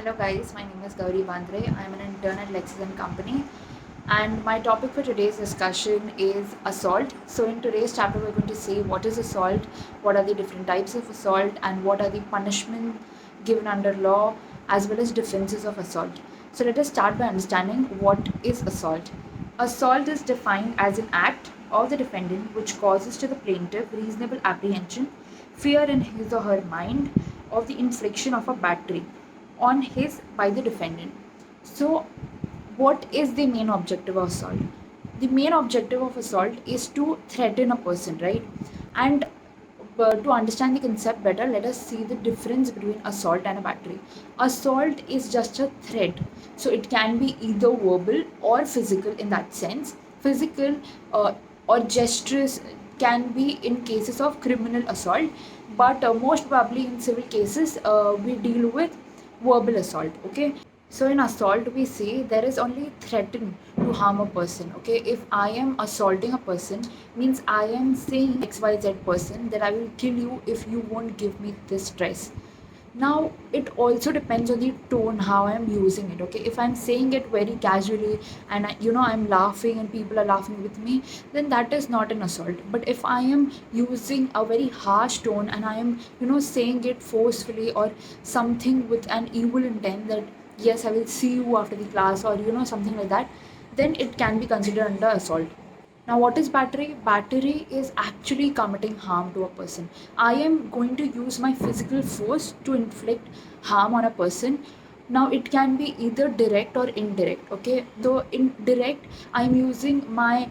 Hello guys, my name is Gauri Bandre. I am an intern at Lexis and Company, and my topic for today's discussion is assault. So in today's chapter we're going to see what is assault, what are the different types of assault, and what are the punishment given under law as well as defenses of assault. So let us start by understanding what is assault. Assault is defined as an act of the defendant which causes to the plaintiff reasonable apprehension, fear in his or her mind of the infliction of a battery on his by the defendant. So, what is the main objective of assault? The main objective of assault is to threaten a person, right? And to understand the concept better, let us see the difference between assault and a battery. Assault is just a threat, so it can be either verbal or physical in that sense. Physical or gesturous can be in cases of criminal assault, but most probably in civil cases, we deal with verbal assault. Okay, so in assault we say there is only threaten to harm a person. Okay, if I am assaulting a person, means I am saying xyz person that I will kill you if you won't give me this dress. Now it also depends on the tone how I'm using it. Okay, if I'm saying it very casually and I'm laughing and people are laughing with me, then that is not an assault. But if I am using a very harsh tone and I am saying it forcefully or something with an evil intent, that yes, I will see you after the class, or something like that, then it can be considered under assault. Now, what is battery? Battery is actually committing harm to a person. I am going to use my physical force to inflict harm on a person. Now, it can be either direct or indirect. Okay, though indirect, I'm using my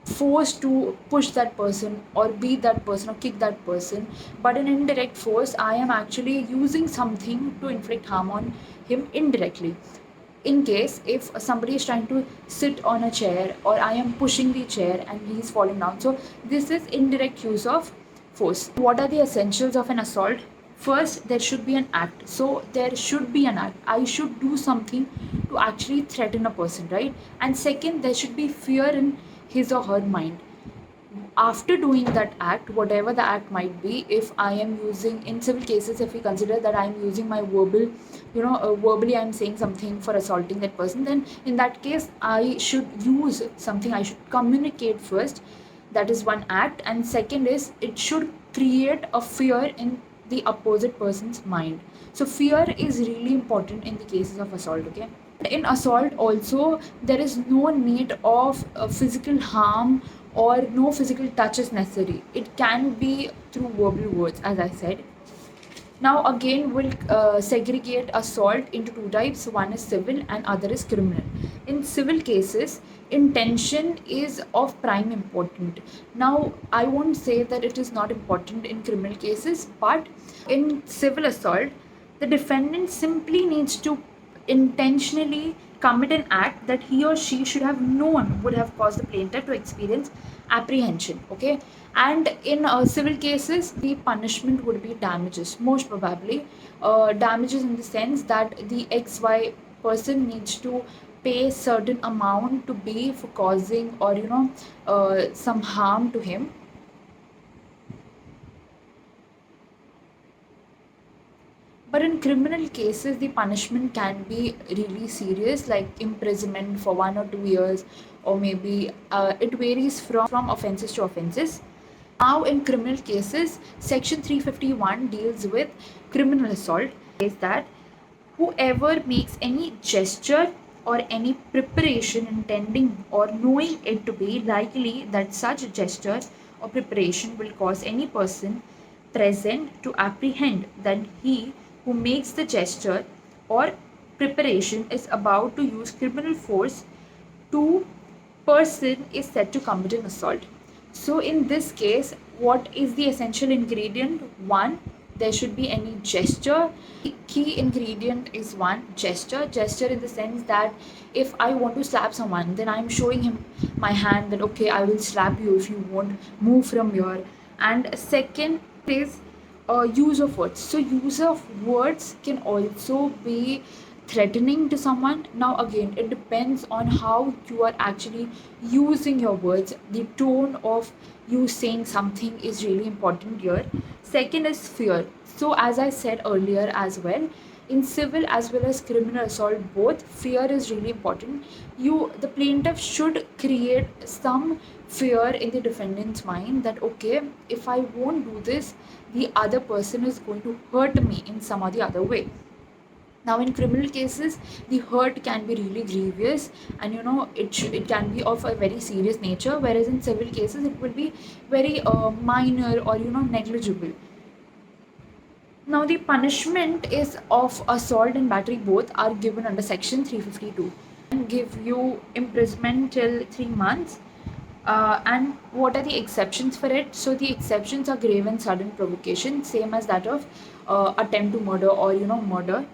force to push that person or beat that person or kick that person. But in indirect force, I am actually using something to inflict harm on him indirectly. In case if somebody is trying to sit on a chair or I am pushing the chair and he is falling down, so this is indirect use of force. What are the essentials of an assault? First, there should be an act. So there should be an act. I should do something to actually threaten a person, right? And second, there should be fear in his or her mind after doing that act, whatever the act might be. If I am using, in civil cases, if we consider that I am using my verbal, verbally I'm saying something for assaulting that person, then in that case I should use something, I should communicate first. That is one act. And second is, it should create a fear in the opposite person's mind. So fear is really important in the cases of assault. Okay, in assault also there is no need of physical harm or no physical touch is necessary. It can be through verbal words, as I said. Now again, we'll segregate assault into two types. One is civil and other is criminal. In civil cases, intention is of prime important. Now I won't say that it is not important in criminal cases, but in civil assault, the defendant simply needs to intentionally commit an act that he or she should have known would have caused the plaintiff to experience apprehension. Okay, and in civil cases the punishment would be damages, most probably damages in the sense that the xy person needs to pay certain amount to B for causing or some harm to him. But in criminal cases, the punishment can be really serious, like imprisonment for 1 or 2 years, or maybe it varies from offenses to offenses. Now, in criminal cases, Section 351 deals with criminal assault. Is that whoever makes any gesture or any preparation intending or knowing it to be likely that such gesture or preparation will cause any person present to apprehend that he who makes the gesture or preparation is about to use criminal force to person is said to commit an assault. So in this case, what is the essential ingredient? One, there should be any gesture. The key ingredient is one, gesture. Gesture in the sense that if I want to slap someone, then I'm showing him my hand that okay, I will slap you if you won't move from here. And second is use of words. So use of words can also be threatening to someone. Now again, it depends on how you are actually using your words. The tone of you saying something is really important here. Second is fear. So as I said earlier as well, in civil as well as criminal assault both, fear is really important. The plaintiff should create some fear in the defendant's mind that okay, if I won't do this, the other person is going to hurt me in some or the other way. Now in criminal cases, the hurt can be really grievous, and it can be of a very serious nature, whereas in civil cases it will be very minor or negligible. Now, the punishment is of assault and battery both are given under section 352 and give you imprisonment till 3 months. And what are the exceptions for it? So the exceptions are grave and sudden provocation, same as that of attempt to murder or murder.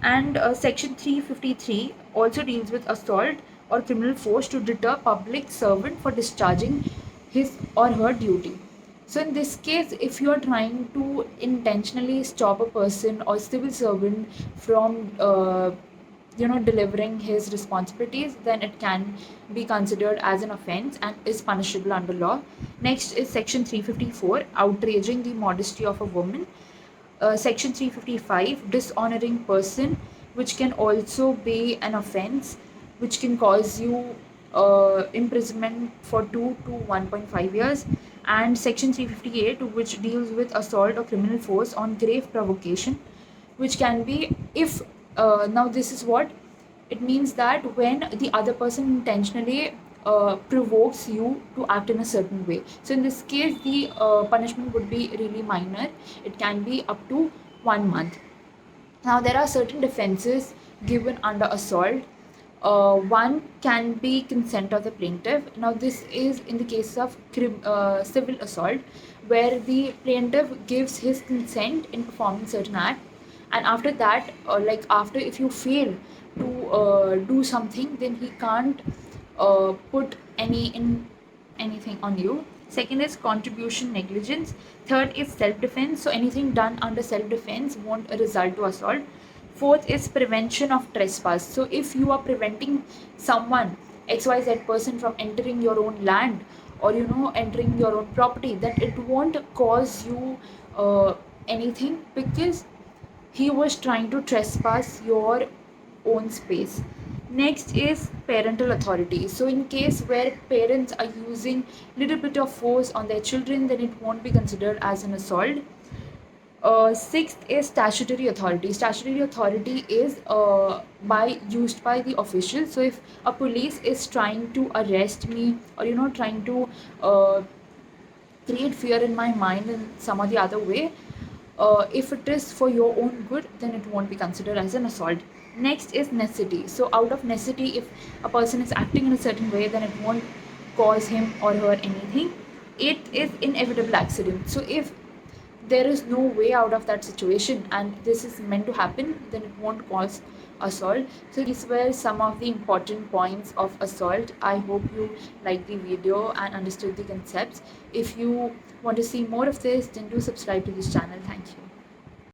And section 353 also deals with assault or criminal force to deter public servant for discharging his or her duty. So in this case, if you are trying to intentionally stop a person or civil servant from delivering his responsibilities, then it can be considered as an offense and is punishable under law. Next is section 354, outraging the modesty of a woman. Section 355, dishonoring person, which can also be an offense, which can cause you imprisonment for 2 to 1.5 years. And section 358, which deals with assault or criminal force on grave provocation, which can be if now this is what it means, that when the other person intentionally provokes you to act in a certain way. So in this case, the punishment would be really minor. It can be up to 1 month. Now there are certain defenses given under assault. One can be consent of the plaintiff. Now this is in the case of civil assault, where the plaintiff gives his consent in performing certain act, and after that, after if you fail to do something, then he can't put anything on you. Second is contribution negligence. Third is self-defense. So anything done under self-defense won't result to assault. Fourth is prevention of trespass. So if you are preventing someone, XYZ person, from entering your own land or entering your own property, then it won't cause you anything, because he was trying to trespass your own space. Next is parental authority. So in case where parents are using little bit of force on their children, then it won't be considered as an assault. Sixth is statutory authority. Statutory authority is used by the official. So if a police is trying to arrest me or trying to create fear in my mind in some or the other way, if it is for your own good, then it won't be considered as an assault. Next is necessity. So out of necessity, if a person is acting in a certain way, then it won't cause him or her anything. Eighth is inevitable accident. So if there is no way out of that situation and this is meant to happen, then it won't cause assault. So these were some of the important points of assault. I hope you liked the video and understood the concepts. If you want to see more of this, then do subscribe to this channel. Thank you.